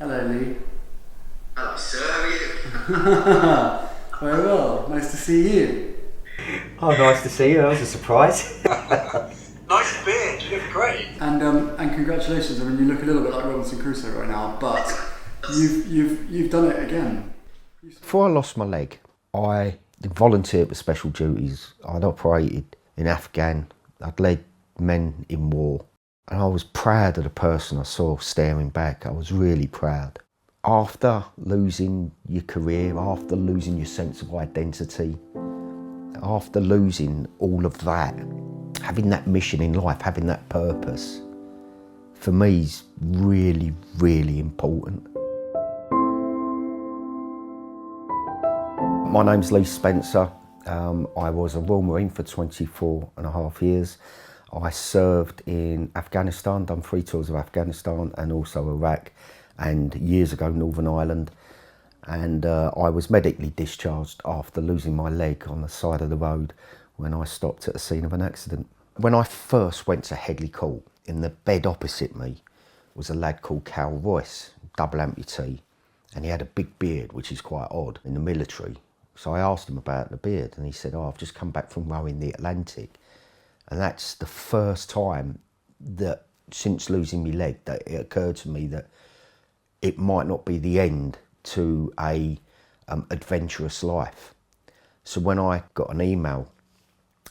Hello, Lee. Hello, sir. How are you? Very well. Nice to see you. Oh, nice to see you. That was a surprise. Nice beard. You look great. And congratulations. I mean, you look a little bit like Robinson Crusoe right now, but you've done it again. Before I lost my leg, I volunteered for special duties. I'd operated in Afghan. I'd led men in war. And I was proud of the person I saw staring back. I was really proud. After losing your career, after losing your sense of identity, after losing all of that, having that mission in life, having that purpose, for me is really, really important. My name's Lee Spencer. I was a Royal Marine for 24 and a half years. I served in Afghanistan, done 3 tours of Afghanistan and also Iraq, and years ago Northern Ireland. And I was medically discharged after losing my leg on the side of the road when I stopped at the scene of an accident. When I first went to Headley Court, in the bed opposite me was a lad called Cal Royce, double amputee, and he had a big beard, which is quite odd in the military. So I asked him about the beard, and he said, "Oh, I've just come back from rowing the Atlantic." And that's the first time that, since losing my leg, that it occurred to me that it might not be the end to a adventurous life. So when I got an email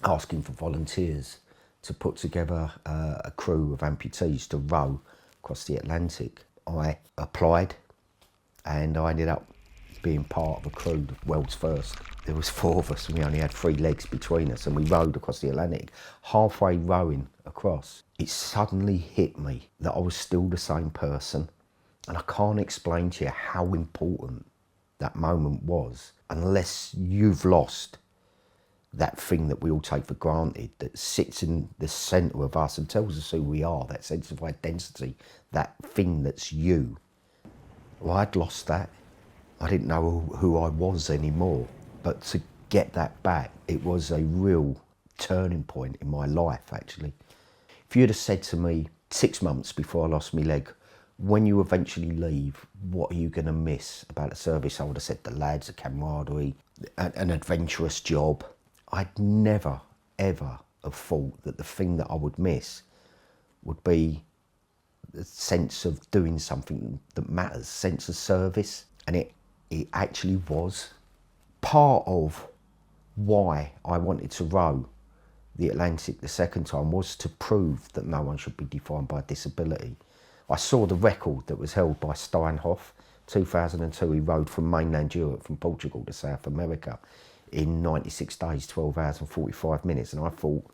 asking for volunteers to put together a crew of amputees to row across the Atlantic, I applied and I ended up being part of a crew, the world's first. There was 4 of us and we only had 3 legs between us, and we rowed across the Atlantic. Halfway rowing across, it suddenly hit me that I was still the same person, and I can't explain to you how important that moment was unless you've lost that thing that we all take for granted, that sits in the centre of us and tells us who we are, that sense of identity, that thing that's you. Well, I'd lost that. I didn't know who I was anymore. But to get that back, it was a real turning point in my life, actually. If you'd have said to me 6 months before I lost my leg, when you eventually leave, what are you going to miss about the service? I would have said the lads, the camaraderie, an adventurous job. I'd never, ever have thought that the thing that I would miss would be the sense of doing something that matters, sense of service. And it actually was. Part of why I wanted to row the Atlantic the second time was to prove that no one should be defined by disability. I saw the record that was held by Steinhoff. 2002, he rowed from mainland Europe, from Portugal to South America in 96 days, 12 hours and 45 minutes. And I thought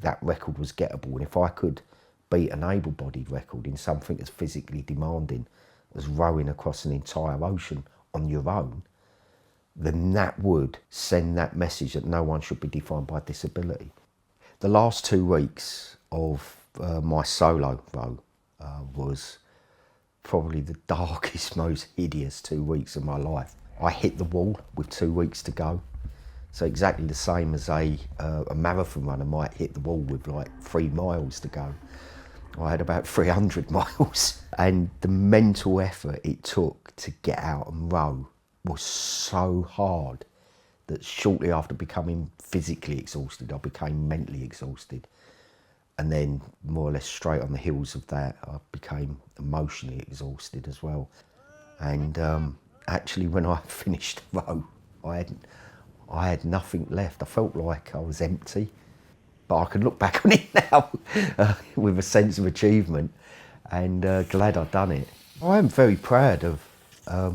that record was gettable. And if I could beat an able-bodied record in something as physically demanding as rowing across an entire ocean on your own, then that would send that message that no one should be defined by disability. The last 2 weeks of my solo row was probably the darkest, most hideous 2 weeks of my life. I hit the wall with 2 weeks to go. So exactly the same as a marathon runner might hit the wall with like 3 miles to go. I had about 300 miles. And the mental effort it took to get out and row was so hard that shortly after becoming physically exhausted, I became mentally exhausted. And then more or less straight on the heels of that, I became emotionally exhausted as well. And actually when I finished the row, I had nothing left. I felt like I was empty. But I can look back on it now with a sense of achievement and glad I'd done it. I am very proud of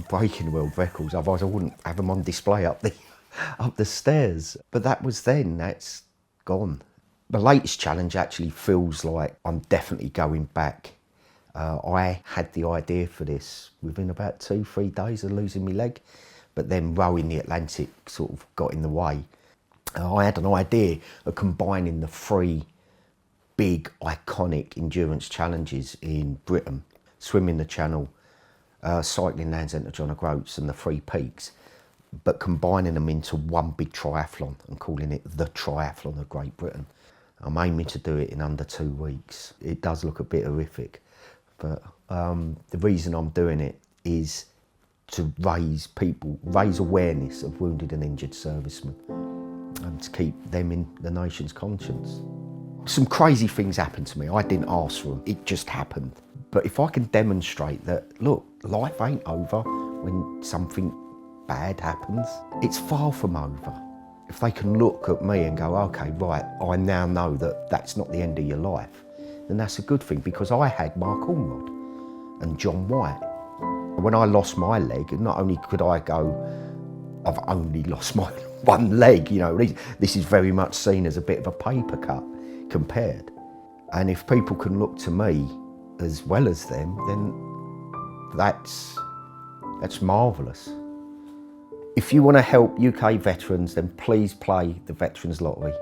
breaking world records, otherwise I wouldn't have them on display up the stairs. But that was then, that's gone. The latest challenge actually feels like I'm definitely going back. I had the idea for this within about 2-3 days of losing my leg, but then rowing the Atlantic sort of got in the way. I had an idea of combining the 3 big, iconic endurance challenges in Britain: swimming the Channel, cycling Land's End to John O'Groats and the 3 Peaks, but combining them into one big triathlon and calling it the Triathlon of Great Britain. I'm aiming to do it in under 2 weeks. It does look a bit horrific, but the reason I'm doing it is to raise awareness of wounded and injured servicemen and to keep them in the nation's conscience. Some crazy things happened to me. I didn't ask for them, it just happened. But if I can demonstrate that, look, life ain't over when something bad happens, it's far from over. If they can look at me and go, okay, right, I now know that that's not the end of your life, then that's a good thing, because I had Mark Ormrod and John White. When I lost my leg, not only could I go, I've only lost my one leg, you know, this is very much seen as a bit of a paper cut compared. And if people can look to me as well as them, then that's marvellous. If you want to help UK veterans, then please play the Veterans Lottery.